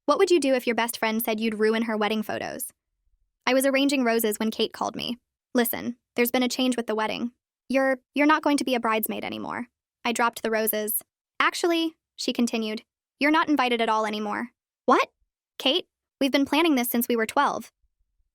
What would you do if your best friend said you'd ruin her wedding photos? I was arranging roses when Kate called me. Listen, there's been a change with the wedding. You're not going to be a bridesmaid anymore. I dropped the roses. Actually, she continued, you're not invited at all anymore. What? Kate, we've been planning this since we were 12.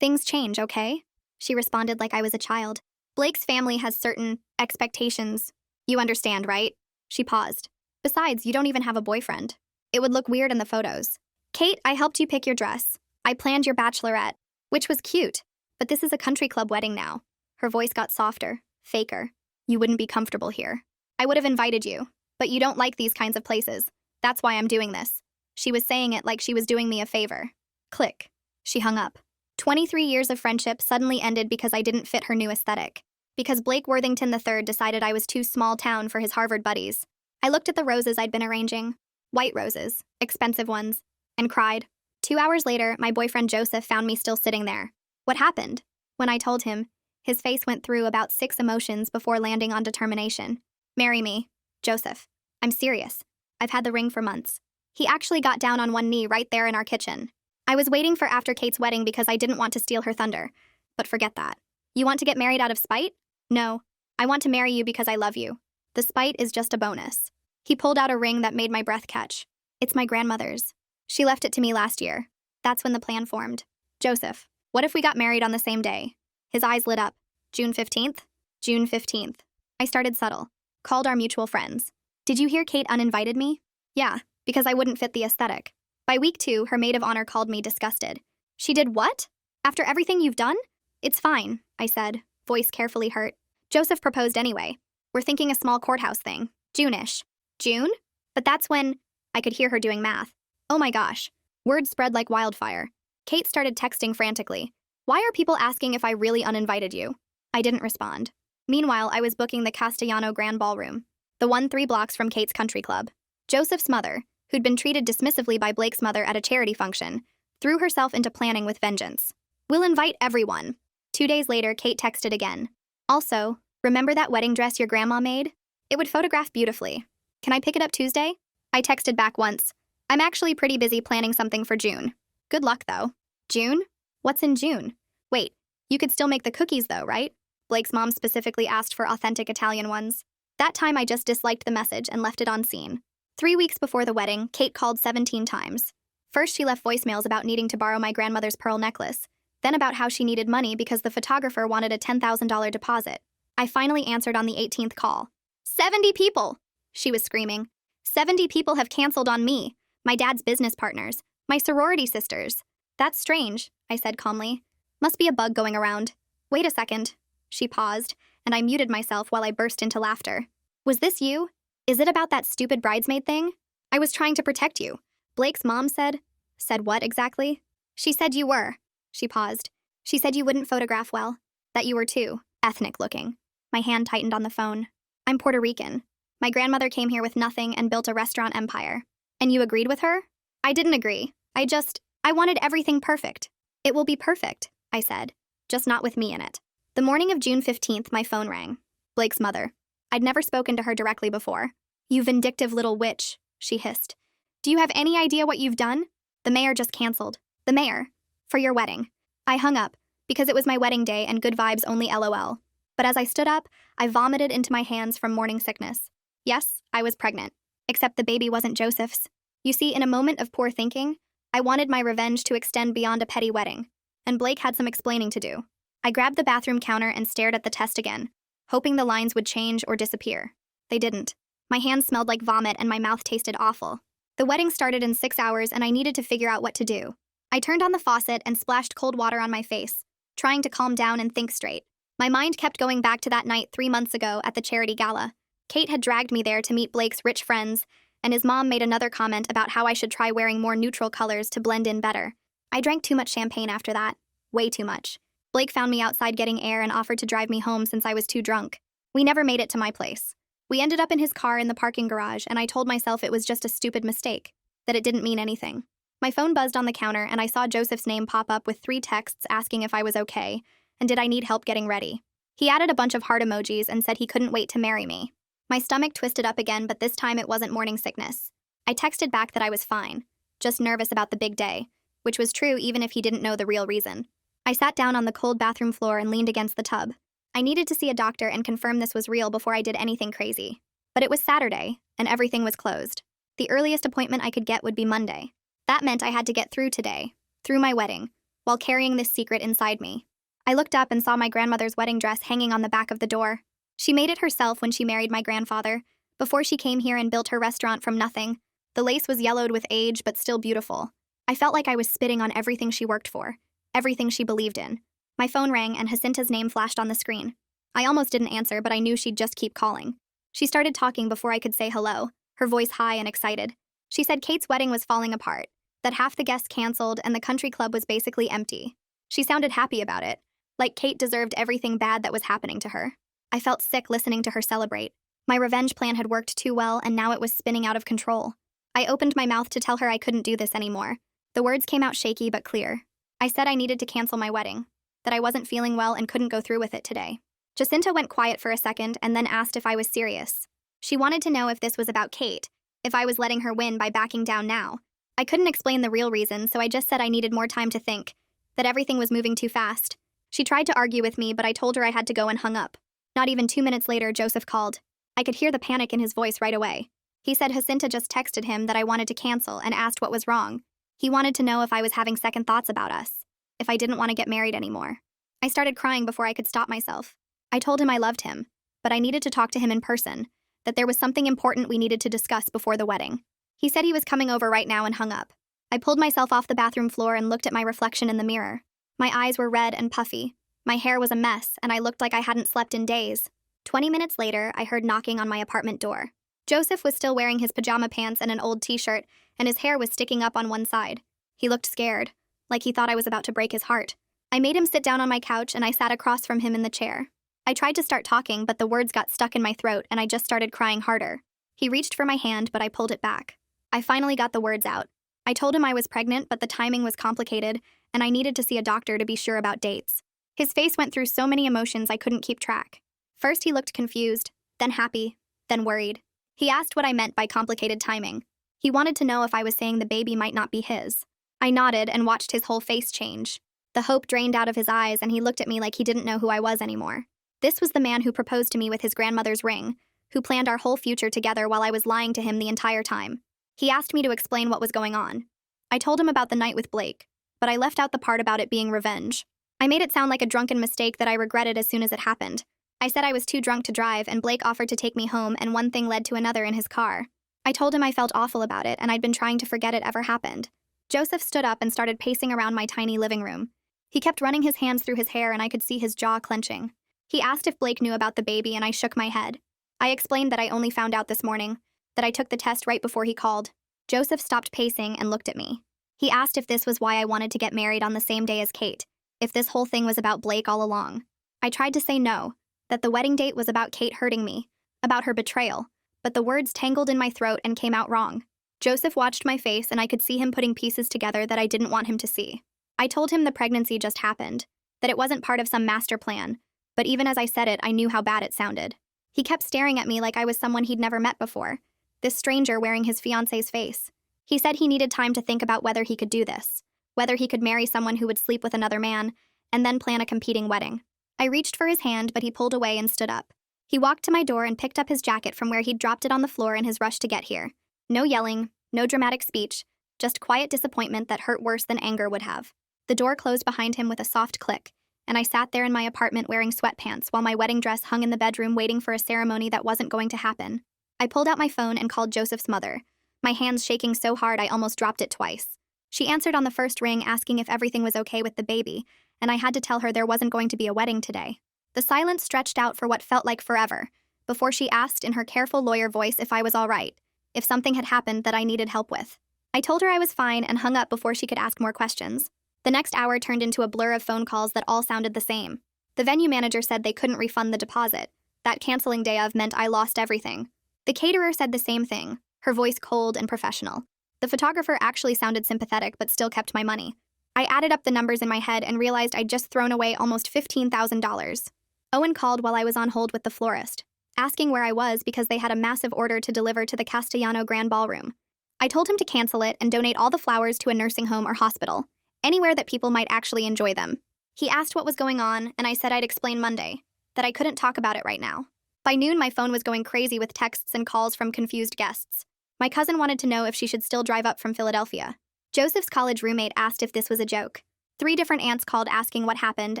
Things change, okay? She responded like I was a child. Blake's family has certain expectations. You understand, right? She paused. Besides, you don't even have a boyfriend. It would look weird in the photos. Kate, I helped you pick your dress. I planned your bachelorette, which was cute. But this is a country club wedding now. Her voice got softer, faker. You wouldn't be comfortable here. I would have invited you, but you don't like these kinds of places. That's why I'm doing this. She was saying it like she was doing me a favor. Click. She hung up. 23 years of friendship suddenly ended because I didn't fit her new aesthetic. Because Blake Worthington III decided I was too small town for his Harvard buddies. I looked at the roses I'd been arranging. White roses, expensive ones, and cried. 2 hours later, my boyfriend Joseph found me still sitting there. What happened? When I told him, his face went through about 6 emotions before landing on determination. Marry me, Joseph. I'm serious. I've had the ring for months. He actually got down on one knee right there in our kitchen. I was waiting for after Kate's wedding because I didn't want to steal her thunder. But forget that. You want to get married out of spite? No. I want to marry you because I love you. The spite is just a bonus. He pulled out a ring that made my breath catch. It's my grandmother's. She left it to me last year. That's when the plan formed. Joseph, what if we got married on the same day? His eyes lit up. June 15th? June 15th. I started subtle. Called our mutual friends. Did you hear Kate uninvited me? Yeah, because I wouldn't fit the aesthetic. By week 2, her maid of honor called me disgusted. She did what? After everything you've done? It's fine, I said, voice carefully hurt. Joseph proposed anyway. We're thinking a small courthouse thing. June-ish. June? But that's when I could hear her doing math. Oh my gosh. Word spread like wildfire. Kate started texting frantically. Why are people asking if I really uninvited you? I didn't respond. Meanwhile, I was booking the Castellano Grand Ballroom, the one 3 blocks from Kate's country club. Joseph's mother, who'd been treated dismissively by Blake's mother at a charity function, threw herself into planning with vengeance. We'll invite everyone. 2 days later, Kate texted again. Also, remember that wedding dress your grandma made? It would photograph beautifully. Can I pick it up Tuesday? I texted back once. I'm actually pretty busy planning something for June. Good luck, though. June? What's in June? Wait, you could still make the cookies, though, right? Blake's mom specifically asked for authentic Italian ones. That time I just disliked the message and left it on scene. 3 weeks before the wedding, Kate called 17 times. First, she left voicemails about needing to borrow my grandmother's pearl necklace, then about how she needed money because the photographer wanted a $10,000 deposit. I finally answered on the 18th call. 70 people! She was screaming. 70 people have canceled on me, my dad's business partners, my sorority sisters. That's strange, I said calmly. Must be a bug going around. Wait a second. She paused, and I muted myself while I burst into laughter. Was this you? Is it about that stupid bridesmaid thing? I was trying to protect you. Blake's mom said. Said what exactly? She said you were. She paused. She said you wouldn't photograph well. That you were too ethnic looking. My hand tightened on the phone. I'm Puerto Rican. My grandmother came here with nothing and built a restaurant empire. And you agreed with her? I didn't agree. I wanted everything perfect. It will be perfect, I said. Just not with me in it. The morning of June 15th, my phone rang. Blake's mother. I'd never spoken to her directly before. You vindictive little witch, she hissed. Do you have any idea what you've done? The mayor just canceled. The mayor. For your wedding. I hung up, because it was my wedding day and good vibes only LOL. But as I stood up, I vomited into my hands from morning sickness. Yes, I was pregnant. Except the baby wasn't Joseph's. You see, in a moment of poor thinking, I wanted my revenge to extend beyond a petty wedding. And Blake had some explaining to do. I grabbed the bathroom counter and stared at the test again, hoping the lines would change or disappear. They didn't. My hands smelled like vomit and my mouth tasted awful. The wedding started in 6 hours and I needed to figure out what to do. I turned on the faucet and splashed cold water on my face, trying to calm down and think straight. My mind kept going back to that night 3 months ago at the charity gala. Kate had dragged me there to meet Blake's rich friends, and his mom made another comment about how I should try wearing more neutral colors to blend in better. I drank too much champagne after that. Way too much. Blake found me outside getting air and offered to drive me home since I was too drunk. We never made it to my place. We ended up in his car in the parking garage, and I told myself it was just a stupid mistake, that it didn't mean anything. My phone buzzed on the counter, and I saw Joseph's name pop up with 3 texts asking if I was okay, and did I need help getting ready. He added a bunch of heart emojis and said he couldn't wait to marry me. My stomach twisted up again, but this time it wasn't morning sickness. I texted back that I was fine. just nervous about the big day, which was true even if he didn't know the real reason. I sat down on the cold bathroom floor and leaned against the tub. I needed to see a doctor and confirm this was real before I did anything crazy. But it was Saturday, and everything was closed. The earliest appointment I could get would be Monday. That meant I had to get through today, through my wedding, while carrying this secret inside me. I looked up and saw my grandmother's wedding dress hanging on the back of the door. She made it herself when she married my grandfather, before she came here and built her restaurant from nothing. The lace was yellowed with age, but still beautiful. I felt like I was spitting on everything she worked for, everything she believed in. My phone rang and Jacinta's name flashed on the screen. I almost didn't answer, but I knew she'd just keep calling. She started talking before I could say hello, her voice high and excited. She said Kate's wedding was falling apart, that half the guests canceled and the country club was basically empty. She sounded happy about it, like Kate deserved everything bad that was happening to her. I felt sick listening to her celebrate. My revenge plan had worked too well, and now it was spinning out of control. I opened my mouth to tell her I couldn't do this anymore. The words came out shaky but clear. I said I needed to cancel my wedding, that I wasn't feeling well and couldn't go through with it today. Jacinta went quiet for a second and then asked if I was serious. She wanted to know if this was about Kate, if I was letting her win by backing down now. I couldn't explain the real reason, so I just said I needed more time to think, that everything was moving too fast. She tried to argue with me, but I told her I had to go and hung up. Not even 2 minutes later, Joseph called. I could hear the panic in his voice right away. He said Jacinta just texted him that I wanted to cancel and asked what was wrong. He wanted to know if I was having second thoughts about us, if I didn't want to get married anymore. I started crying before I could stop myself. I told him I loved him, but I needed to talk to him in person, that there was something important we needed to discuss before the wedding. He said he was coming over right now and hung up. I pulled myself off the bathroom floor and looked at my reflection in the mirror. My eyes were red and puffy. My hair was a mess, and I looked like I hadn't slept in days. 20 minutes later, I heard knocking on my apartment door. Joseph was still wearing his pajama pants and an old t-shirt, and his hair was sticking up on one side. He looked scared, like he thought I was about to break his heart. I made him sit down on my couch, and I sat across from him in the chair. I tried to start talking, but the words got stuck in my throat, and I just started crying harder. He reached for my hand, but I pulled it back. I finally got the words out. I told him I was pregnant, but the timing was complicated, and I needed to see a doctor to be sure about dates. His face went through so many emotions I couldn't keep track. First he looked confused, then happy, then worried. He asked what I meant by complicated timing. He wanted to know if I was saying the baby might not be his. I nodded and watched his whole face change. The hope drained out of his eyes, and he looked at me like he didn't know who I was anymore. This was the man who proposed to me with his grandmother's ring, who planned our whole future together while I was lying to him the entire time. He asked me to explain what was going on. I told him about the night with Blake, but I left out the part about it being revenge. I made it sound like a drunken mistake that I regretted as soon as it happened. I said I was too drunk to drive, and Blake offered to take me home, and one thing led to another in his car. I told him I felt awful about it, and I'd been trying to forget it ever happened. Joseph stood up and started pacing around my tiny living room. He kept running his hands through his hair, and I could see his jaw clenching. He asked if Blake knew about the baby, and I shook my head. I explained that I only found out this morning, that I took the test right before he called. Joseph stopped pacing and looked at me. He asked if this was why I wanted to get married on the same day as Kate, if this whole thing was about Blake all along. I tried to say no, that the wedding date was about Kate hurting me, about her betrayal, but the words tangled in my throat and came out wrong. Joseph watched my face, and I could see him putting pieces together that I didn't want him to see. I told him the pregnancy just happened, that it wasn't part of some master plan, but even as I said it, I knew how bad it sounded. He kept staring at me like I was someone he'd never met before, this stranger wearing his fiancé's face. He said he needed time to think about whether he could do this, whether he could marry someone who would sleep with another man, and then plan a competing wedding. I reached for his hand, but he pulled away and stood up. He walked to my door and picked up his jacket from where he'd dropped it on the floor in his rush to get here. No yelling, no dramatic speech, just quiet disappointment that hurt worse than anger would have. The door closed behind him with a soft click, and I sat there in my apartment wearing sweatpants while my wedding dress hung in the bedroom waiting for a ceremony that wasn't going to happen. I pulled out my phone and called Joseph's mother, my hands shaking so hard I almost dropped it twice. She answered on the first ring asking if everything was okay with the baby, and I had to tell her there wasn't going to be a wedding today. The silence stretched out for what felt like forever, before she asked in her careful lawyer voice if I was all right, if something had happened that I needed help with. I told her I was fine and hung up before she could ask more questions. The next hour turned into a blur of phone calls that all sounded the same. The venue manager said they couldn't refund the deposit. That canceling day of meant I lost everything. The caterer said the same thing, her voice cold and professional. The photographer actually sounded sympathetic but still kept my money. I added up the numbers in my head and realized I'd just thrown away almost $15,000. Owen called while I was on hold with the florist, asking where I was because they had a massive order to deliver to the Castellano Grand Ballroom. I told him to cancel it and donate all the flowers to a nursing home or hospital, anywhere that people might actually enjoy them. He asked what was going on, and I said I'd explain Monday, that I couldn't talk about it right now. By noon, my phone was going crazy with texts and calls from confused guests. My cousin wanted to know if she should still drive up from Philadelphia. Joseph's college roommate asked if this was a joke. 3 different aunts called asking what happened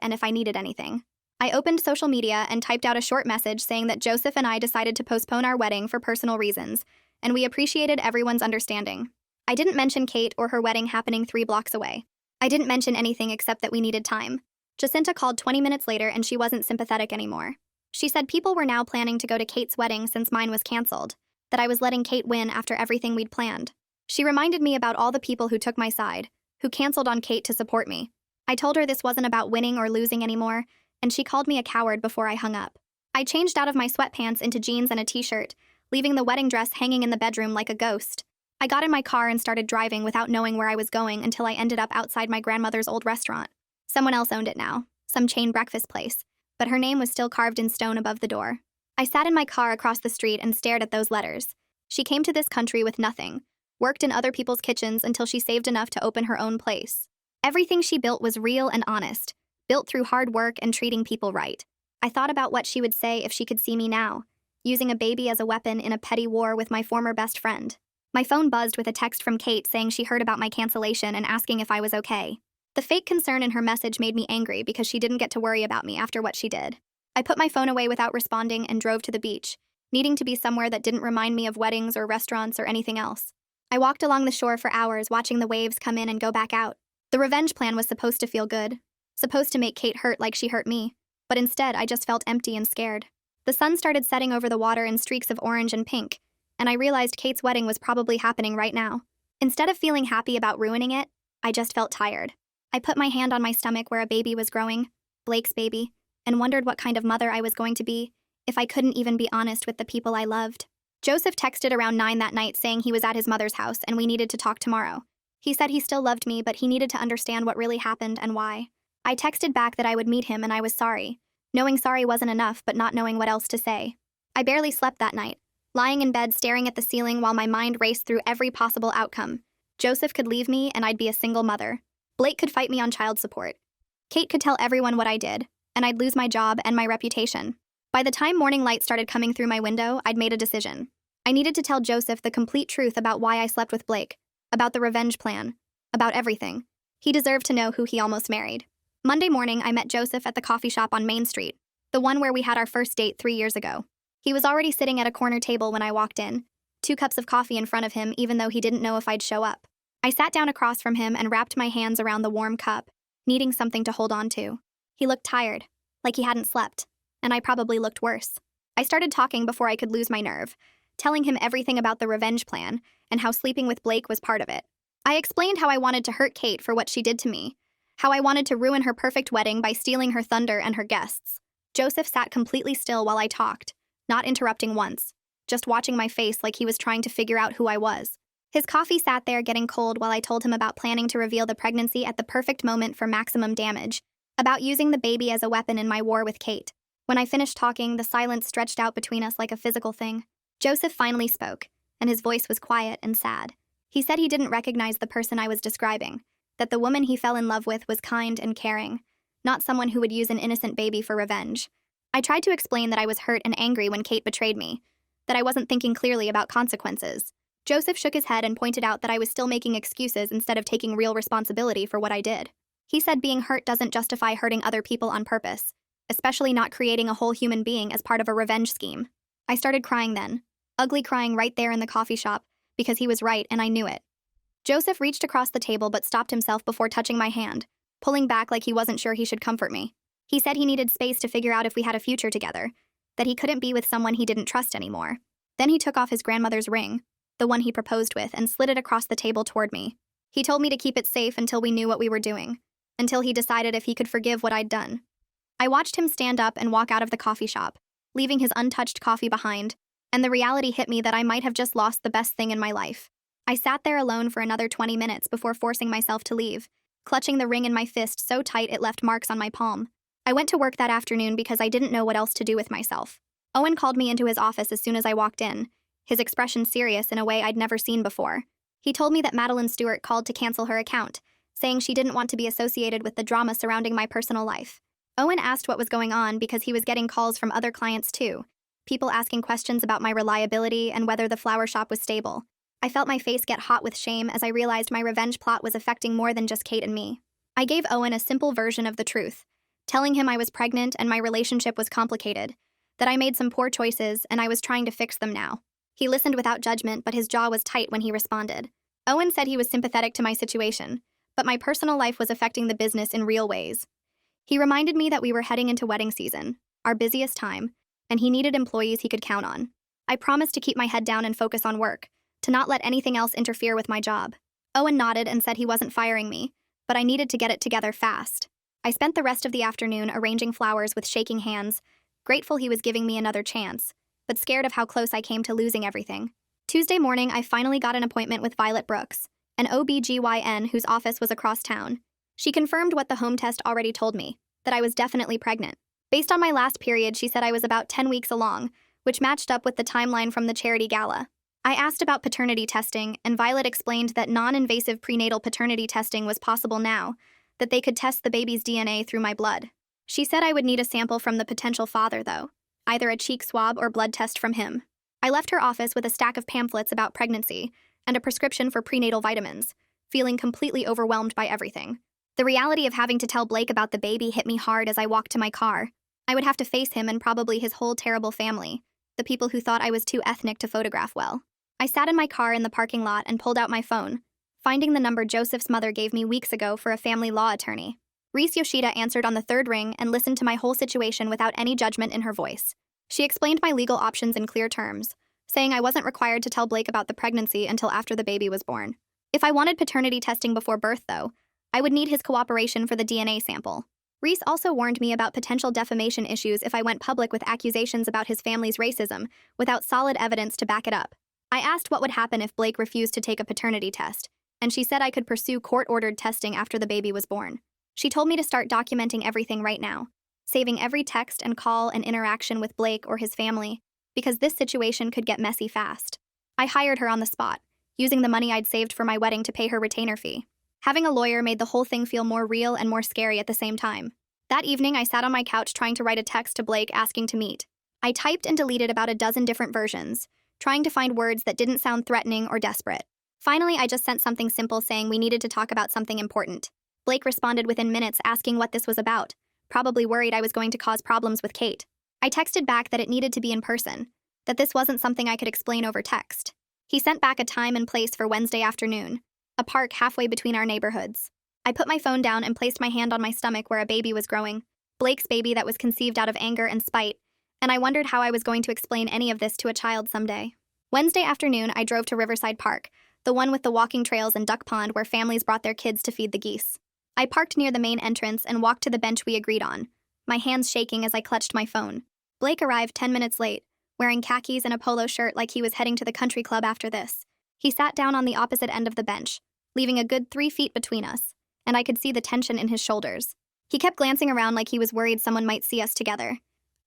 and if I needed anything. I opened social media and typed out a short message saying that Joseph and I decided to postpone our wedding for personal reasons, and we appreciated everyone's understanding. I didn't mention Kate or her wedding happening 3 blocks away. I didn't mention anything except that we needed time. Jacinta called 20 minutes later and she wasn't sympathetic anymore. She said people were now planning to go to Kate's wedding since mine was canceled, that I was letting Kate win after everything we'd planned. She reminded me about all the people who took my side, who canceled on Kate to support me. I told her this wasn't about winning or losing anymore, and she called me a coward before I hung up. I changed out of my sweatpants into jeans and a t-shirt, leaving the wedding dress hanging in the bedroom like a ghost. I got in my car and started driving without knowing where I was going until I ended up outside my grandmother's old restaurant. Someone else owned it now, some chain breakfast place, but her name was still carved in stone above the door. I sat in my car across the street and stared at those letters. She came to this country with nothing, worked in other people's kitchens until she saved enough to open her own place. Everything she built was real and honest, built through hard work and treating people right. I thought about what she would say if she could see me now, using a baby as a weapon in a petty war with my former best friend. My phone buzzed with a text from Kate saying she heard about my cancellation and asking if I was okay. The fake concern in her message made me angry because she didn't get to worry about me after what she did. I put my phone away without responding and drove to the beach, needing to be somewhere that didn't remind me of weddings or restaurants or anything else. I walked along the shore for hours watching the waves come in and go back out. The revenge plan was supposed to feel good, supposed to make Kate hurt like she hurt me, but instead I just felt empty and scared. The sun started setting over the water in streaks of orange and pink, and I realized Kate's wedding was probably happening right now. Instead of feeling happy about ruining it, I just felt tired. I put my hand on my stomach where a baby was growing, Blake's baby, and wondered what kind of mother I was going to be if I couldn't even be honest with the people I loved. Joseph texted around 9 that night saying he was at his mother's house and we needed to talk tomorrow. He said he still loved me, but he needed to understand what really happened and why. I texted back that I would meet him and I was sorry, knowing sorry wasn't enough but not knowing what else to say. I barely slept that night, lying in bed staring at the ceiling while my mind raced through every possible outcome. Joseph could leave me and I'd be a single mother. Blake could fight me on child support. Kate could tell everyone what I did, and I'd lose my job and my reputation. By the time morning light started coming through my window, I'd made a decision. I needed to tell Joseph the complete truth about why I slept with Blake, about the revenge plan, about everything. He deserved to know who he almost married. Monday morning, I met Joseph at the coffee shop on Main Street, the one where we had our first date 3 years ago. He was already sitting at a corner table when I walked in, 2 cups of coffee in front of him even though he didn't know if I'd show up. I sat down across from him and wrapped my hands around the warm cup, needing something to hold on to. He looked tired, like he hadn't slept, and I probably looked worse. I started talking before I could lose my nerve, telling him everything about the revenge plan and how sleeping with Blake was part of it. I explained how I wanted to hurt Kate for what she did to me, how I wanted to ruin her perfect wedding by stealing her thunder and her guests. Joseph sat completely still while I talked, not interrupting once, just watching my face like he was trying to figure out who I was. His coffee sat there getting cold while I told him about planning to reveal the pregnancy at the perfect moment for maximum damage, about using the baby as a weapon in my war with Kate. When I finished talking, the silence stretched out between us like a physical thing. Joseph finally spoke, and his voice was quiet and sad. He said he didn't recognize the person I was describing, that the woman he fell in love with was kind and caring, not someone who would use an innocent baby for revenge. I tried to explain that I was hurt and angry when Kate betrayed me, that I wasn't thinking clearly about consequences. Joseph shook his head and pointed out that I was still making excuses instead of taking real responsibility for what I did. He said being hurt doesn't justify hurting other people on purpose, especially not creating a whole human being as part of a revenge scheme. I started crying then, ugly crying right there in the coffee shop, because he was right and I knew it. Joseph reached across the table but stopped himself before touching my hand, pulling back like he wasn't sure he should comfort me. He said he needed space to figure out if we had a future together, that he couldn't be with someone he didn't trust anymore. Then he took off his grandmother's ring, the one he proposed with, and slid it across the table toward me. He told me to keep it safe until we knew what we were doing, until he decided if he could forgive what I'd done. I watched him stand up and walk out of the coffee shop, leaving his untouched coffee behind, and the reality hit me that I might have just lost the best thing in my life. I sat there alone for another 20 minutes before forcing myself to leave, clutching the ring in my fist so tight it left marks on my palm. I went to work that afternoon because I didn't know what else to do with myself. Owen called me into his office as soon as I walked in, his expression serious in a way I'd never seen before. He told me that Madeline Stewart called to cancel her account, saying she didn't want to be associated with the drama surrounding my personal life. Owen asked what was going on because he was getting calls from other clients too, people asking questions about my reliability and whether the flower shop was stable. I felt my face get hot with shame as I realized my revenge plot was affecting more than just Kate and me. I gave Owen a simple version of the truth, telling him I was pregnant and my relationship was complicated, that I made some poor choices and I was trying to fix them now. He listened without judgment, but his jaw was tight when he responded. Owen said he was sympathetic to my situation, but my personal life was affecting the business in real ways. He reminded me that we were heading into wedding season, our busiest time, and he needed employees he could count on. I promised to keep my head down and focus on work, to not let anything else interfere with my job. Owen nodded and said he wasn't firing me, but I needed to get it together fast. I spent the rest of the afternoon arranging flowers with shaking hands, grateful he was giving me another chance, but scared of how close I came to losing everything. Tuesday morning, I finally got an appointment with Violet Brooks, an OB/GYN whose office was across town. She confirmed what the home test already told me, that I was definitely pregnant. Based on my last period, she said I was about 10 weeks along, which matched up with the timeline from the charity gala. I asked about paternity testing, and Violet explained that non-invasive prenatal paternity testing was possible now, that they could test the baby's DNA through my blood. She said I would need a sample from the potential father, though, either a cheek swab or blood test from him. I left her office with a stack of pamphlets about pregnancy and a prescription for prenatal vitamins, feeling completely overwhelmed by everything. The reality of having to tell Blake about the baby hit me hard as I walked to my car. I would have to face him and probably his whole terrible family, the people who thought I was too ethnic to photograph well. I sat in my car in the parking lot and pulled out my phone, finding the number Joseph's mother gave me weeks ago for a family law attorney. Reese Yoshida answered on the third ring and listened to my whole situation without any judgment in her voice. She explained my legal options in clear terms, saying I wasn't required to tell Blake about the pregnancy until after the baby was born. If I wanted paternity testing before birth, though, I would need his cooperation for the DNA sample. Reese also warned me about potential defamation issues if I went public with accusations about his family's racism without solid evidence to back it up. I asked what would happen if Blake refused to take a paternity test, and she said I could pursue court-ordered testing after the baby was born. She told me to start documenting everything right now, saving every text and call and interaction with Blake or his family, because this situation could get messy fast. I hired her on the spot, using the money I'd saved for my wedding to pay her retainer fee. Having a lawyer made the whole thing feel more real and more scary at the same time. That evening, I sat on my couch trying to write a text to Blake asking to meet. I typed and deleted about a dozen different versions, trying to find words that didn't sound threatening or desperate. Finally, I just sent something simple saying we needed to talk about something important. Blake responded within minutes asking what this was about, probably worried I was going to cause problems with Kate. I texted back that it needed to be in person, that this wasn't something I could explain over text. He sent back a time and place for Wednesday afternoon, a park halfway between our neighborhoods. I put my phone down and placed my hand on my stomach where a baby was growing, Blake's baby that was conceived out of anger and spite, and I wondered how I was going to explain any of this to a child someday. Wednesday afternoon, I drove to Riverside Park, the one with the walking trails and duck pond where families brought their kids to feed the geese. I parked near the main entrance and walked to the bench we agreed on, my hands shaking as I clutched my phone. Blake arrived 10 minutes late, wearing khakis and a polo shirt like he was heading to the country club after this. He sat down on the opposite end of the bench, leaving a good 3 feet between us, and I could see the tension in his shoulders. He kept glancing around like he was worried someone might see us together.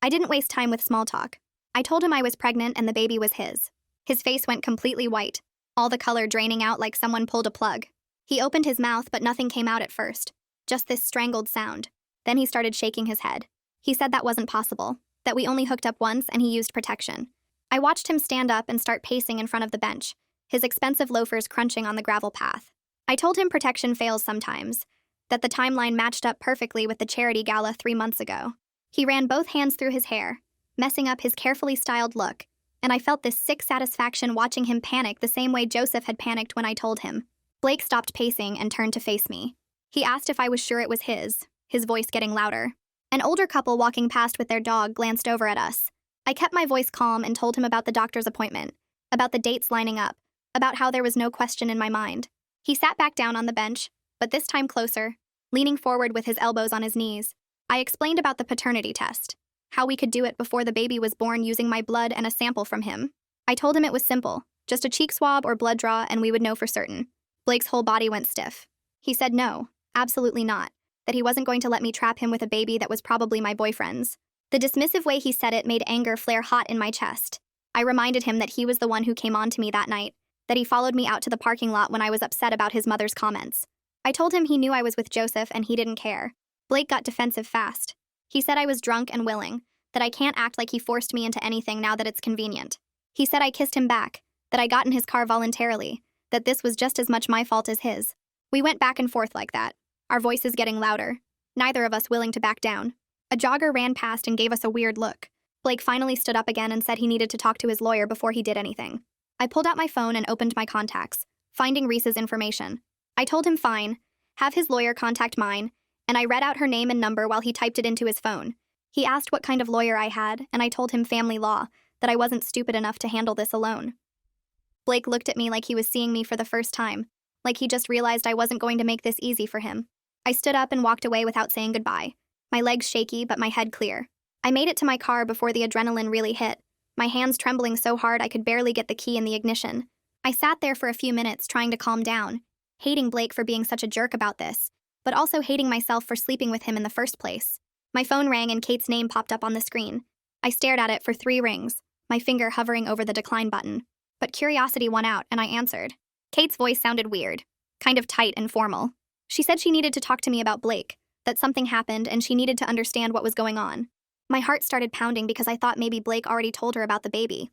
I didn't waste time with small talk. I told him I was pregnant and the baby was his. His face went completely white, all the color draining out like someone pulled a plug. He opened his mouth, but nothing came out at first, just this strangled sound. Then he started shaking his head. He said that wasn't possible, that we only hooked up once and he used protection. I watched him stand up and start pacing in front of the bench, his expensive loafers crunching on the gravel path. I told him protection fails sometimes, that the timeline matched up perfectly with the charity gala 3 months ago. He ran both hands through his hair, messing up his carefully styled look, and I felt this sick satisfaction watching him panic the same way Joseph had panicked when I told him. Blake stopped pacing and turned to face me. He asked if I was sure it was his voice getting louder. An older couple walking past with their dog glanced over at us. I kept my voice calm and told him about the doctor's appointment, about the dates lining up, about how there was no question in my mind. He sat back down on the bench, but this time closer, leaning forward with his elbows on his knees. I explained about the paternity test, how we could do it before the baby was born using my blood and a sample from him. I told him it was simple, just a cheek swab or blood draw and we would know for certain. Blake's whole body went stiff. He said no, absolutely not, that he wasn't going to let me trap him with a baby that was probably my boyfriend's. The dismissive way he said it made anger flare hot in my chest. I reminded him that he was the one who came on to me that night, that he followed me out to the parking lot when I was upset about his mother's comments. I told him he knew I was with Joseph and he didn't care. Blake got defensive fast. He said I was drunk and willing, that I can't act like he forced me into anything now that it's convenient. He said I kissed him back, that I got in his car voluntarily, that this was just as much my fault as his. We went back and forth like that, our voices getting louder, neither of us willing to back down. A jogger ran past and gave us a weird look. Blake finally stood up again and said he needed to talk to his lawyer before he did anything. I pulled out my phone and opened my contacts, finding Reese's information. I told him fine, have his lawyer contact mine, and I read out her name and number while he typed it into his phone. He asked what kind of lawyer I had, and I told him family law, that I wasn't stupid enough to handle this alone. Blake looked at me like he was seeing me for the first time, like he just realized I wasn't going to make this easy for him. I stood up and walked away without saying goodbye, my legs shaky but my head clear. I made it to my car before the adrenaline really hit, my hands trembling so hard I could barely get the key in the ignition. I sat there for a few minutes trying to calm down, hating Blake for being such a jerk about this, but also hating myself for sleeping with him in the first place. My phone rang and Kate's name popped up on the screen. I stared at it for 3 rings, my finger hovering over the decline button. But curiosity won out and I answered. Kate's voice sounded weird, kind of tight and formal. She said she needed to talk to me about Blake, that something happened and she needed to understand what was going on. My heart started pounding because I thought maybe Blake already told her about the baby.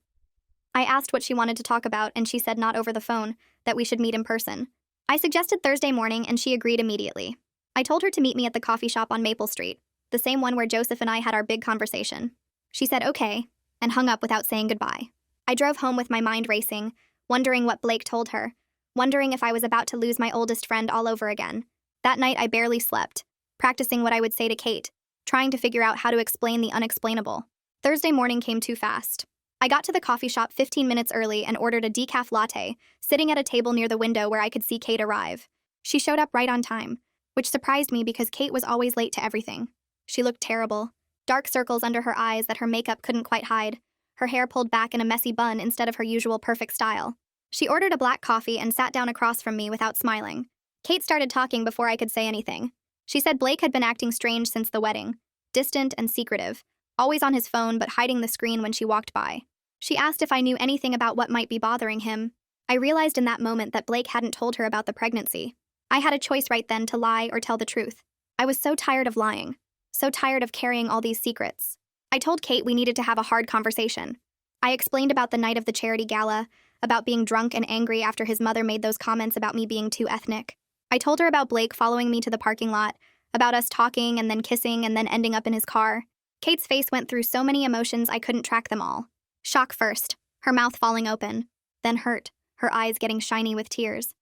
I asked what she wanted to talk about and she said not over the phone, that we should meet in person. I suggested Thursday morning and she agreed immediately. I told her to meet me at the coffee shop on Maple Street, the same one where Joseph and I had our big conversation. She said okay, and hung up without saying goodbye. I drove home with my mind racing, wondering what Blake told her, wondering if I was about to lose my oldest friend all over again. That night I barely slept, practicing what I would say to Kate, trying to figure out how to explain the unexplainable. Thursday morning came too fast. I got to the coffee shop 15 minutes early and ordered a decaf latte, sitting at a table near the window where I could see Kate arrive. She showed up right on time, which surprised me because Kate was always late to everything. She looked terrible. Dark circles under her eyes that her makeup couldn't quite hide, her hair pulled back in a messy bun instead of her usual perfect style. She ordered a black coffee and sat down across from me without smiling. Kate started talking before I could say anything. She said Blake had been acting strange since the wedding, distant and secretive, always on his phone but hiding the screen when she walked by. She asked if I knew anything about what might be bothering him. I realized in that moment that Blake hadn't told her about the pregnancy. I had a choice right then to lie or tell the truth. I was so tired of lying, so tired of carrying all these secrets. I told Kate we needed to have a hard conversation. I explained about the night of the charity gala, about being drunk and angry after his mother made those comments about me being too ethnic. I told her about Blake following me to the parking lot, about us talking and then kissing and then ending up in his car. Kate's face went through so many emotions I couldn't track them all. Shock first, her mouth falling open, then hurt, her eyes getting shiny with tears.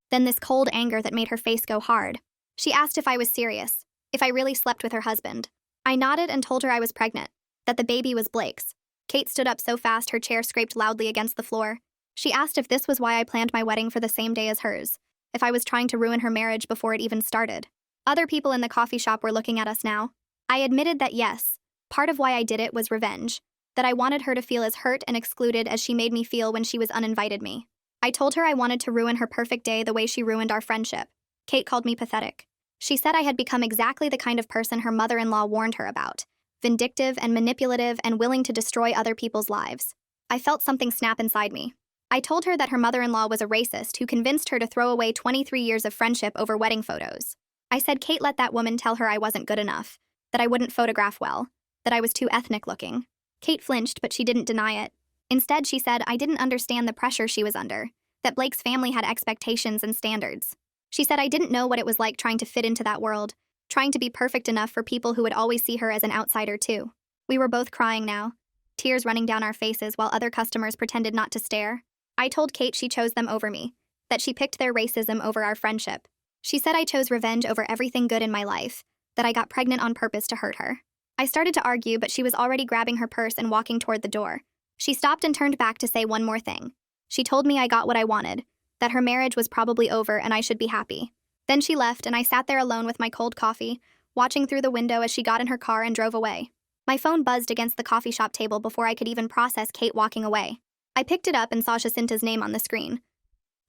Then this cold anger that made her face go hard. She asked if I was serious, if I really slept with her husband. I nodded and told her I was pregnant, that the baby was Blake's. Kate stood up so fast her chair scraped loudly against the floor. She asked if this was why I planned my wedding for the same day as hers, if I was trying to ruin her marriage before it even started. Other people in the coffee shop were looking at us now. I admitted that yes, part of why I did it was revenge, that I wanted her to feel as hurt and excluded as she made me feel when she was uninvited me. I told her I wanted to ruin her perfect day the way she ruined our friendship. Kate called me pathetic. She said I had become exactly the kind of person her mother-in-law warned her about, vindictive and manipulative and willing to destroy other people's lives. I felt something snap inside me. I told her that her mother-in-law was a racist who convinced her to throw away 23 years of friendship over wedding photos. I said Kate let that woman tell her I wasn't good enough, that I wouldn't photograph well, that I was too ethnic looking. Kate flinched, but she didn't deny it. Instead, she said I didn't understand the pressure she was under, that Blake's family had expectations and standards. She said I didn't know what it was like trying to fit into that world, trying to be perfect enough for people who would always see her as an outsider too. We were both crying now, tears running down our faces while other customers pretended not to stare. I told Kate she chose them over me, that she picked their racism over our friendship. She said I chose revenge over everything good in my life, that I got pregnant on purpose to hurt her. I started to argue, but she was already grabbing her purse and walking toward the door. She stopped and turned back to say one more thing. She told me I got what I wanted, that her marriage was probably over and I should be happy. Then she left and I sat there alone with my cold coffee, watching through the window as she got in her car and drove away. My phone buzzed against the coffee shop table before I could even process Kate walking away. I picked it up and saw Jacinta's name on the screen.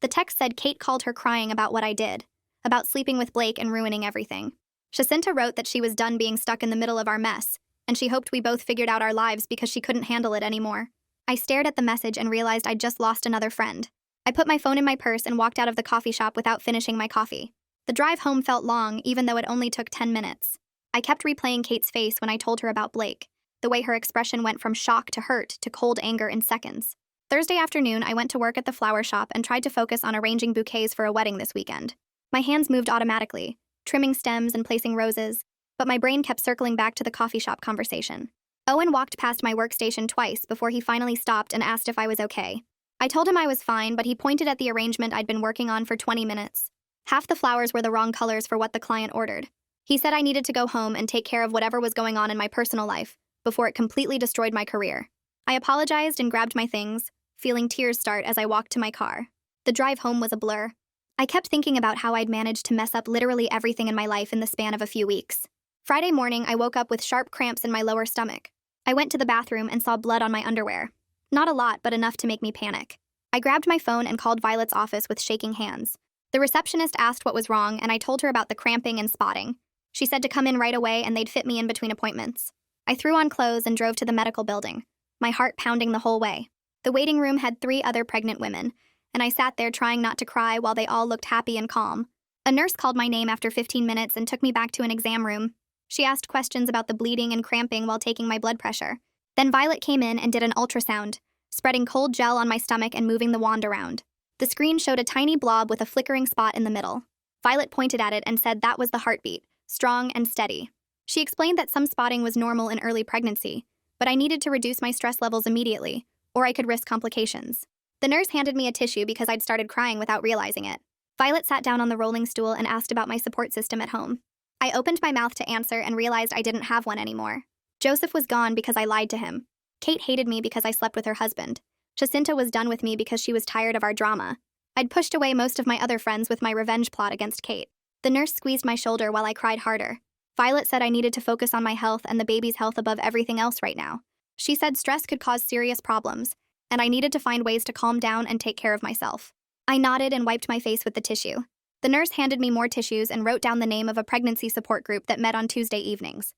The text said Kate called her crying about what I did, about sleeping with Blake and ruining everything. Jacinta wrote that she was done being stuck in the middle of our mess, and she hoped we both figured out our lives because she couldn't handle it anymore. I stared at the message and realized I'd just lost another friend. I I put my phone in my purse and walked out of the coffee shop without finishing my coffee. The drive home felt long, even though it only took 10 minutes. I kept replaying Kate's face when I told her about Blake, the way her expression went from shock to hurt to cold anger in seconds. Thursday afternoon, I went to work at the flower shop and tried to focus on arranging bouquets for a wedding this weekend. My hands moved automatically, trimming stems and placing roses, but my brain kept circling back to the coffee shop conversation. Owen walked past my workstation twice before he finally stopped and asked if I was okay. I told him I was fine, but he pointed at the arrangement I'd been working on for 20 minutes. Half the flowers were the wrong colors for what the client ordered. He said I needed to go home and take care of whatever was going on in my personal life before it completely destroyed my career. I apologized and grabbed my things, feeling tears start as I walked to my car. The drive home was a blur. I kept thinking about how I'd managed to mess up literally everything in my life in the span of a few weeks. Friday morning, I woke up with sharp cramps in my lower stomach. I went to the bathroom and saw blood on my underwear. Not a lot, but enough to make me panic. I grabbed my phone and called Violet's office with shaking hands. The receptionist asked what was wrong, and I told her about the cramping and spotting. She said to come in right away and they'd fit me in between appointments. I threw on clothes and drove to the medical building, my heart pounding the whole way. The waiting room had 3 other pregnant women, and I sat there trying not to cry while they all looked happy and calm. A nurse called my name after 15 minutes and took me back to an exam room. She asked questions about the bleeding and cramping while taking my blood pressure. Then Violet came in and did an ultrasound, spreading cold gel on my stomach and moving the wand around. The screen showed a tiny blob with a flickering spot in the middle. Violet pointed at it and said that was the heartbeat, strong and steady. She explained that some spotting was normal in early pregnancy, but I needed to reduce my stress levels immediately, or I could risk complications. The nurse handed me a tissue because I'd started crying without realizing it. Violet sat down on the rolling stool and asked about my support system at home. I opened my mouth to answer and realized I didn't have one anymore. Joseph was gone because I lied to him. Kate hated me because I slept with her husband. Jacinta was done with me because she was tired of our drama. I'd pushed away most of my other friends with my revenge plot against Kate. The nurse squeezed my shoulder while I cried harder. Violet said I needed to focus on my health and the baby's health above everything else right now. She said stress could cause serious problems, and I needed to find ways to calm down and take care of myself. I nodded and wiped my face with the tissue. The nurse handed me more tissues and wrote down the name of a pregnancy support group that met on Tuesday evenings.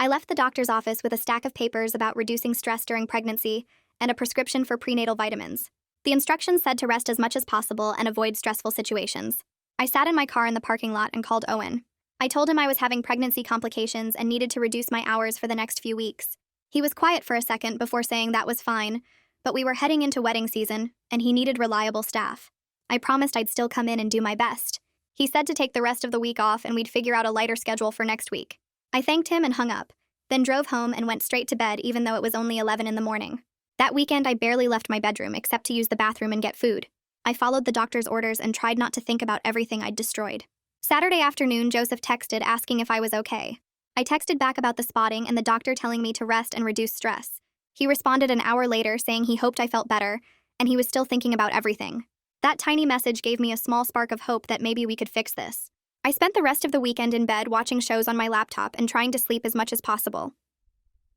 I left the doctor's office with a stack of papers about reducing stress during pregnancy and a prescription for prenatal vitamins. The instructions said to rest as much as possible and avoid stressful situations. I sat in my car in the parking lot and called Owen. I told him I was having pregnancy complications and needed to reduce my hours for the next few weeks. He was quiet for a second before saying that was fine, but we were heading into wedding season, and he needed reliable staff. I promised I'd still come in and do my best. He said to take the rest of the week off and we'd figure out a lighter schedule for next week. I thanked him and hung up, then drove home and went straight to bed even though it was only 11 in the morning. That weekend, I barely left my bedroom except to use the bathroom and get food. I followed the doctor's orders and tried not to think about everything I'd destroyed. Saturday afternoon, Joseph texted asking if I was okay. I texted back about the spotting and the doctor telling me to rest and reduce stress. He responded an hour later saying he hoped I felt better, and he was still thinking about everything. That tiny message gave me a small spark of hope that maybe we could fix this. I spent the rest of the weekend in bed watching shows on my laptop and trying to sleep as much as possible.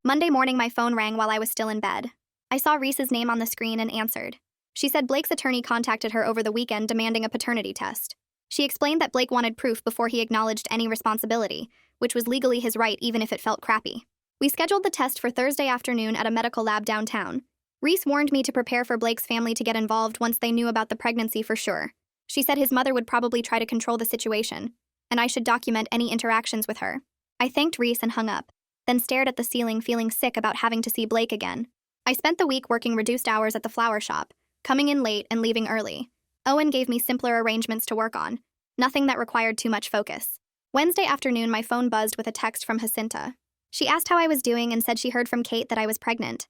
Monday morning, my phone rang while I was still in bed. I saw Reese's name on the screen and answered. She said Blake's attorney contacted her over the weekend demanding a paternity test. She explained that Blake wanted proof before he acknowledged any responsibility, which was legally his right even if it felt crappy. We scheduled the test for Thursday afternoon at a medical lab downtown. Reese warned me to prepare for Blake's family to get involved once they knew about the pregnancy for sure. She said his mother would probably try to control the situation, and I should document any interactions with her. I thanked Reese and hung up, then stared at the ceiling feeling sick about having to see Blake again. I spent the week working reduced hours at the flower shop, coming in late and leaving early. Owen gave me simpler arrangements to work on, nothing that required too much focus. Wednesday afternoon, my phone buzzed with a text from Jacinta. She asked how I was doing and said she heard from Kate that I was pregnant.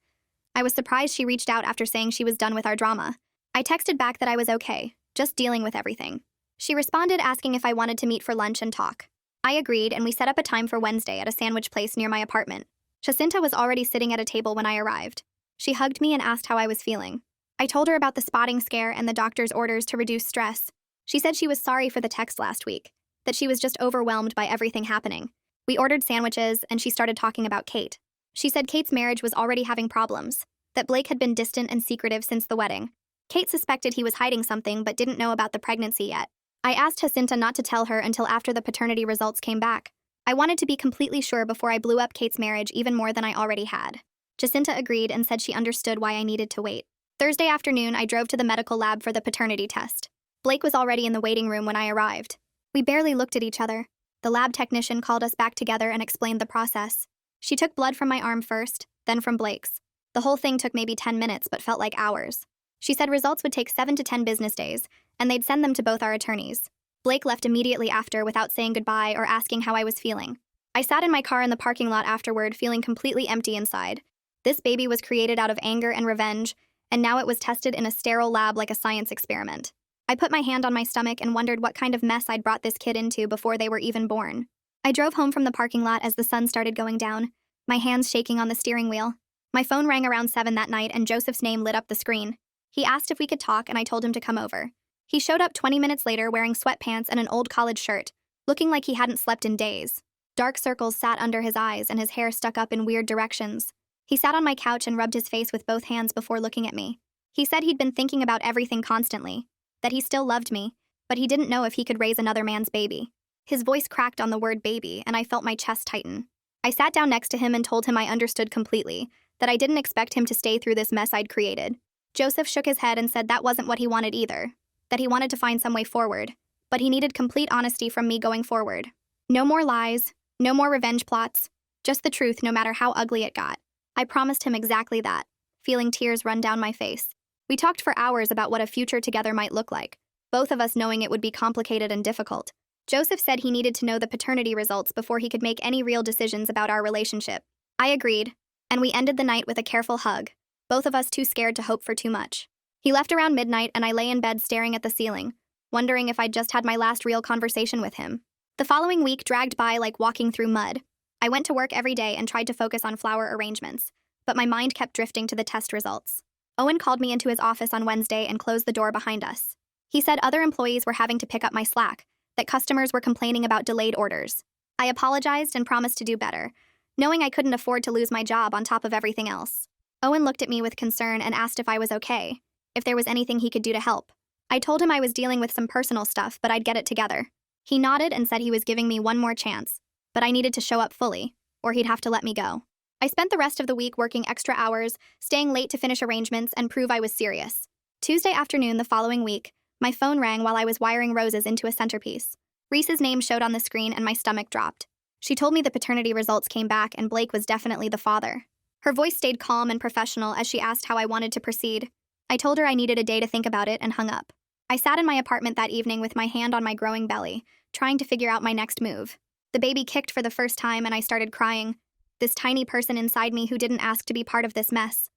I was surprised she reached out after saying she was done with our drama. I texted back that I was okay, just dealing with everything. She responded asking if I wanted to meet for lunch and talk. I agreed, and we set up a time for Wednesday at a sandwich place near my apartment. Jacinta was already sitting at a table when I arrived. She hugged me and asked how I was feeling. I told her about the spotting scare and the doctor's orders to reduce stress. She said she was sorry for the text last week, that she was just overwhelmed by everything happening. We ordered sandwiches, and she started talking about Kate. She said Kate's marriage was already having problems, that Blake had been distant and secretive since the wedding. Kate suspected he was hiding something but didn't know about the pregnancy yet. I asked Jacinta not to tell her until after the paternity results came back. I wanted to be completely sure before I blew up Kate's marriage even more than I already had. Jacinta agreed and said she understood why I needed to wait. Thursday afternoon, I drove to the medical lab for the paternity test. Blake was already in the waiting room when I arrived. We barely looked at each other. The lab technician called us back together and explained the process. She took blood from my arm first, then from Blake's. The whole thing took maybe 10 minutes, but felt like hours. She said results would take 7 to 10 business days, and they'd send them to both our attorneys. Blake left immediately after without saying goodbye or asking how I was feeling. I sat in my car in the parking lot afterward, feeling completely empty inside. This baby was created out of anger and revenge, and now it was tested in a sterile lab like a science experiment. I put my hand on my stomach and wondered what kind of mess I'd brought this kid into before they were even born. I drove home from the parking lot as the sun started going down, my hands shaking on the steering wheel. My phone rang around 7 that night and Joseph's name lit up the screen. He asked if we could talk and I told him to come over. He showed up 20 minutes later wearing sweatpants and an old college shirt, looking like he hadn't slept in days. Dark circles sat under his eyes and his hair stuck up in weird directions. He sat on my couch and rubbed his face with both hands before looking at me. He said he'd been thinking about everything constantly, that he still loved me, but he didn't know if he could raise another man's baby. His voice cracked on the word baby, and I felt my chest tighten. I sat down next to him and told him I understood completely, that I didn't expect him to stay through this mess I'd created. Joseph shook his head and said that wasn't what he wanted either, that he wanted to find some way forward, but he needed complete honesty from me going forward. No more lies, no more revenge plots, just the truth no matter how ugly it got. I promised him exactly that, feeling tears run down my face. We talked for hours about what a future together might look like, both of us knowing it would be complicated and difficult. Joseph said he needed to know the paternity results before he could make any real decisions about our relationship. I agreed, and we ended the night with a careful hug, both of us too scared to hope for too much. He left around midnight and I lay in bed staring at the ceiling, wondering if I'd just had my last real conversation with him. The following week dragged by like walking through mud. I went to work every day and tried to focus on flower arrangements, but my mind kept drifting to the test results. Owen called me into his office on Wednesday and closed the door behind us. He said other employees were having to pick up my slack, that customers were complaining about delayed orders. I apologized and promised to do better, knowing I couldn't afford to lose my job on top of everything else. Owen looked at me with concern and asked if I was okay, if there was anything he could do to help. I told him I was dealing with some personal stuff, but I'd get it together. He nodded and said he was giving me one more chance, but I needed to show up fully, or he'd have to let me go. I spent the rest of the week working extra hours, staying late to finish arrangements and prove I was serious. Tuesday afternoon the following week, my phone rang while I was wiring roses into a centerpiece. Reese's name showed on the screen and my stomach dropped. She told me the paternity results came back and Blake was definitely the father. Her voice stayed calm and professional as she asked how I wanted to proceed. I told her I needed a day to think about it and hung up. I sat in my apartment that evening with my hand on my growing belly, trying to figure out my next move. The baby kicked for the first time and I started crying. This tiny person inside me who didn't ask to be part of this mess.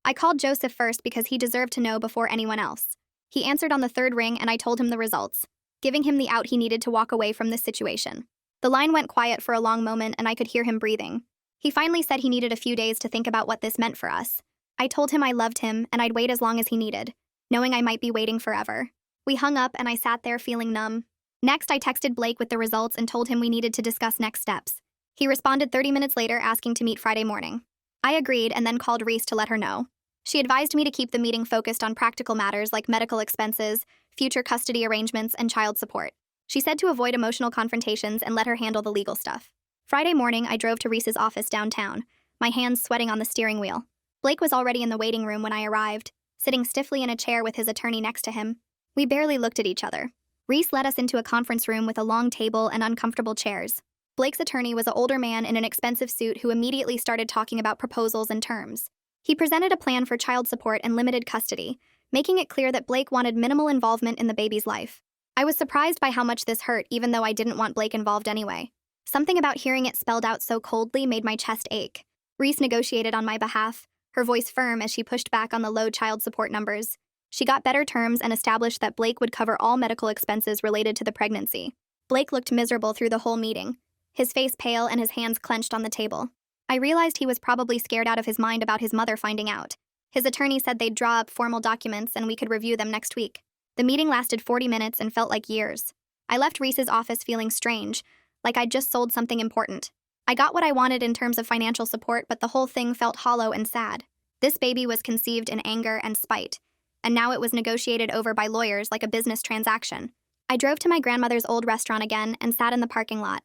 I called Joseph first because he deserved to know before anyone else. He answered on the third ring and I told him the results, giving him the out he needed to walk away from this situation. The line went quiet for a long moment and I could hear him breathing. He finally said he needed a few days to think about what this meant for us. I told him I loved him and I'd wait as long as he needed, knowing I might be waiting forever. We hung up and I sat there feeling numb. Next, I texted Blake with the results and told him we needed to discuss next steps. He responded 30 minutes later asking to meet Friday morning. I agreed and then called Reese to let her know. She advised me to keep the meeting focused on practical matters like medical expenses, future custody arrangements, and child support. She said to avoid emotional confrontations and let her handle the legal stuff. Friday morning, I drove to Reese's office downtown, my hands sweating on the steering wheel. Blake was already in the waiting room when I arrived, sitting stiffly in a chair with his attorney next to him. We barely looked at each other. Reese led us into a conference room with a long table and uncomfortable chairs. Blake's attorney was an older man in an expensive suit who immediately started talking about proposals and terms. He presented a plan for child support and limited custody, making it clear that Blake wanted minimal involvement in the baby's life. I was surprised by how much this hurt, even though I didn't want Blake involved anyway. Something about hearing it spelled out so coldly made my chest ache. Reese negotiated on my behalf, her voice firm as she pushed back on the low child support numbers. She got better terms and established that Blake would cover all medical expenses related to the pregnancy. Blake looked miserable through the whole meeting, his face pale and his hands clenched on the table. I realized he was probably scared out of his mind about his mother finding out. His attorney said they'd draw up formal documents and we could review them next week. The meeting lasted 40 minutes and felt like years. I left Reese's office feeling strange, like I'd just sold something important. I got what I wanted in terms of financial support, but the whole thing felt hollow and sad. This baby was conceived in anger and spite, and now it was negotiated over by lawyers like a business transaction. I drove to my grandmother's old restaurant again and sat in the parking lot,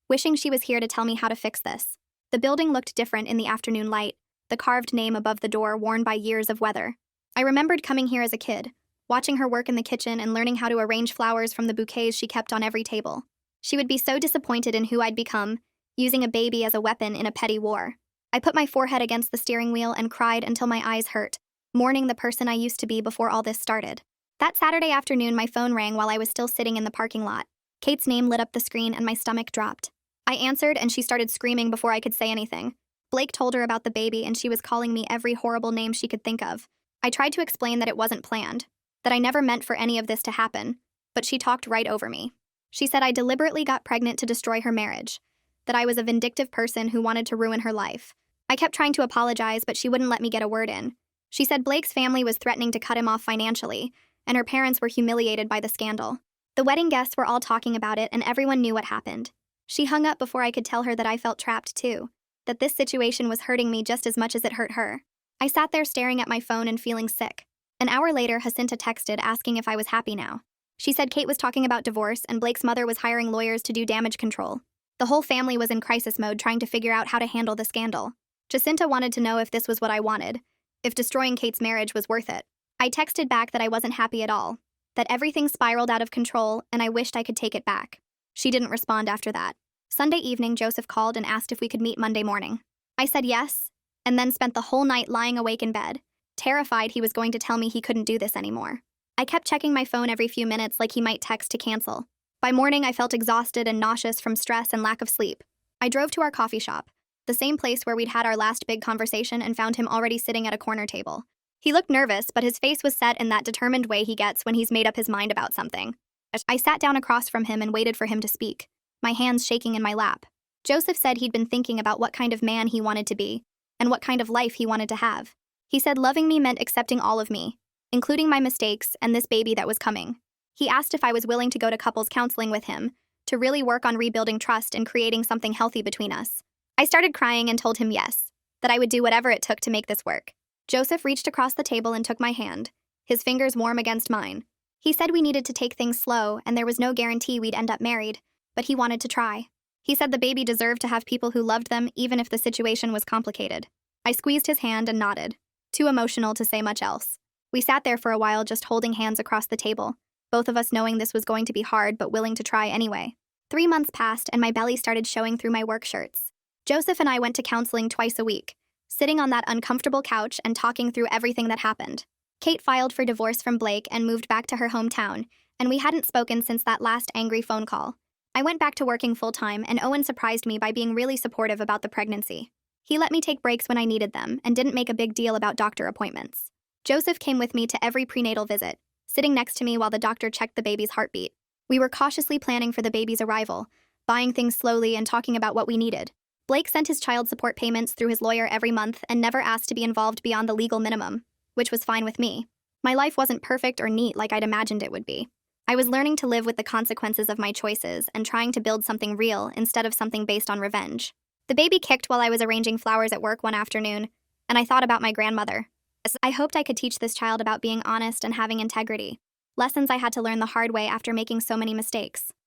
wishing she was here to tell me how to fix this. The building looked different in the afternoon light, the carved name above the door worn by years of weather. I remembered coming here as a kid, watching her work in the kitchen and learning how to arrange flowers from the bouquets she kept on every table. She would be so disappointed in who I'd become, using a baby as a weapon in a petty war. I put my forehead against the steering wheel and cried until my eyes hurt, mourning the person I used to be before all this started. That Saturday afternoon, my phone rang while I was still sitting in the parking lot. Kate's name lit up the screen and my stomach dropped. I answered and she started screaming before I could say anything. Blake told her about the baby and she was calling me every horrible name she could think of. I tried to explain that it wasn't planned, that I never meant for any of this to happen, but she talked right over me. She said I deliberately got pregnant to destroy her marriage, that I was a vindictive person who wanted to ruin her life. I kept trying to apologize, but she wouldn't let me get a word in. She said Blake's family was threatening to cut him off financially, and her parents were humiliated by the scandal. The wedding guests were all talking about it, and everyone knew what happened. She hung up before I could tell her that I felt trapped too, that this situation was hurting me just as much as it hurt her. I sat there staring at my phone and feeling sick. An hour later, Jacinta texted asking if I was happy now. She said Kate was talking about divorce and Blake's mother was hiring lawyers to do damage control. The whole family was in crisis mode trying to figure out how to handle the scandal. Jacinta wanted to know if this was what I wanted, if destroying Kate's marriage was worth it. I texted back that I wasn't happy at all, that everything spiraled out of control and I wished I could take it back. She didn't respond after that. Sunday evening, Joseph called and asked if we could meet Monday morning. I said yes, and then spent the whole night lying awake in bed, terrified he was going to tell me he couldn't do this anymore. I kept checking my phone every few minutes like he might text to cancel. By morning, I felt exhausted and nauseous from stress and lack of sleep. I drove to our coffee shop, the same place where we'd had our last big conversation, and found him already sitting at a corner table. He looked nervous, but his face was set in that determined way he gets when he's made up his mind about something. I sat down across from him and waited for him to speak, my hands shaking in my lap. Joseph said he'd been thinking about what kind of man he wanted to be, and what kind of life he wanted to have. He said loving me meant accepting all of me, including my mistakes and this baby that was coming. He asked if I was willing to go to couples counseling with him, to really work on rebuilding trust and creating something healthy between us. I started crying and told him yes, that I would do whatever it took to make this work. Joseph reached across the table and took my hand, his fingers warm against mine. He said we needed to take things slow and there was no guarantee we'd end up married, but he wanted to try. He said the baby deserved to have people who loved them even if the situation was complicated. I squeezed his hand and nodded, too emotional to say much else. We sat there for a while just holding hands across the table, both of us knowing this was going to be hard but willing to try anyway. 3 months passed and my belly started showing through my work shirts. Joseph and I went to counseling twice a week, sitting on that uncomfortable couch and talking through everything that happened. Kate filed for divorce from Blake and moved back to her hometown, and we hadn't spoken since that last angry phone call. I went back to working full-time, and Owen surprised me by being really supportive about the pregnancy. He let me take breaks when I needed them and didn't make a big deal about doctor appointments. Joseph came with me to every prenatal visit, sitting next to me while the doctor checked the baby's heartbeat. We were cautiously planning for the baby's arrival, buying things slowly and talking about what we needed. Blake sent his child support payments through his lawyer every month and never asked to be involved beyond the legal minimum, which was fine with me. My life wasn't perfect or neat like I'd imagined it would be. I was learning to live with the consequences of my choices and trying to build something real instead of something based on revenge. The baby kicked while I was arranging flowers at work one afternoon, and I thought about my grandmother. I hoped I could teach this child about being honest and having integrity, lessons I had to learn the hard way after making so many mistakes.